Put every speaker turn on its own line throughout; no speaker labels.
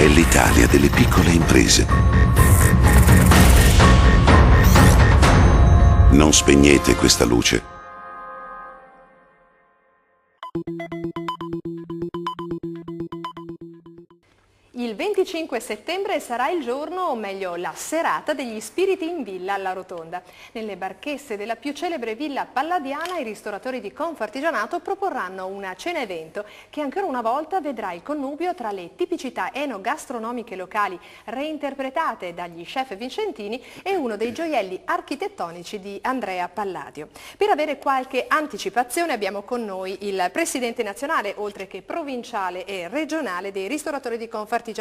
è l'Italia delle piccole imprese. Non spegnete questa luce.
Il 25 settembre sarà il giorno, o meglio la serata, degli spiriti in villa alla Rotonda. Nelle barchesse della più celebre villa palladiana i ristoratori di Confartigianato proporranno una cena evento che ancora una volta vedrà il connubio tra le tipicità enogastronomiche locali reinterpretate dagli chef vicentini e uno dei gioielli architettonici di Andrea Palladio. Per avere qualche anticipazione abbiamo con noi il presidente nazionale, oltre che provinciale e regionale, dei ristoratori di Confartigianato,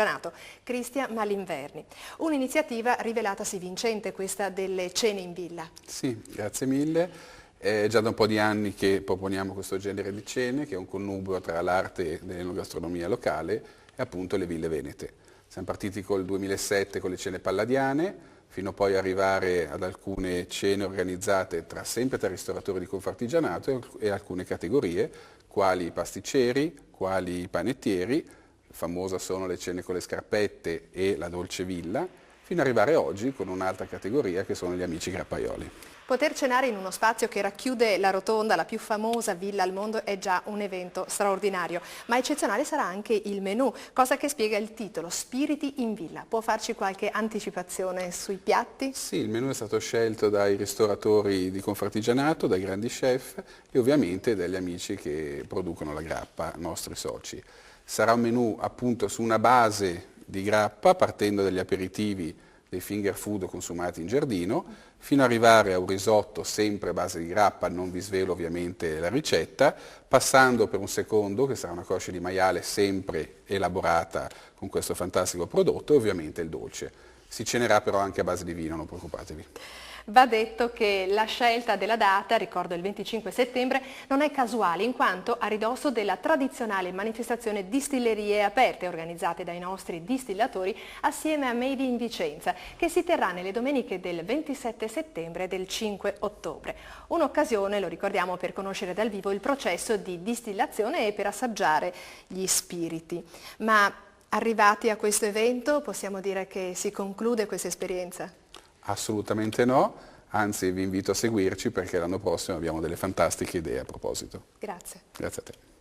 Cristian Malinverni. Un'iniziativa rivelatasi vincente, questa delle cene in villa.
Sì, grazie mille. È già da un po' di anni che proponiamo questo genere di cene, che è un connubio tra l'arte dell'enogastronomia locale e appunto le ville venete. Siamo partiti col 2007 con le cene palladiane, fino a poi arrivare ad alcune cene organizzate sempre tra ristoratori di Confartigianato e alcune categorie, quali i pasticceri, quali i panettieri. Famosa sono le cene con le scarpette e la dolce villa, fino ad arrivare oggi con un'altra categoria che sono gli amici grappaioli.
Poter cenare in uno spazio che racchiude la Rotonda, la più famosa villa al mondo, è già un evento straordinario, ma eccezionale sarà anche il menù, cosa che spiega il titolo, Spiriti in Villa. Può farci qualche anticipazione sui piatti?
Sì, il menù è stato scelto dai ristoratori di Confartigianato, dai grandi chef e ovviamente dagli amici che producono la grappa, nostri soci. Sarà un menù appunto su una base di grappa, partendo dagli aperitivi dei finger food consumati in giardino, fino ad arrivare a un risotto sempre a base di grappa, non vi svelo ovviamente la ricetta, passando per un secondo, che sarà una coscia di maiale sempre elaborata con questo fantastico prodotto, e ovviamente il dolce. Si cenerà però anche a base di vino, non preoccupatevi.
Va detto che la scelta della data, ricordo il 25 settembre, non è casuale, in quanto a ridosso della tradizionale manifestazione Distillerie Aperte organizzate dai nostri distillatori assieme a Made in Vicenza, che si terrà nelle domeniche del 27 settembre e del 5 ottobre. Un'occasione, lo ricordiamo, per conoscere dal vivo il processo di distillazione e per assaggiare gli spiriti. Ma arrivati a questo evento possiamo dire che si conclude questa esperienza?
Assolutamente no, anzi vi invito a seguirci perché l'anno prossimo abbiamo delle fantastiche idee a proposito.
Grazie.
Grazie a te.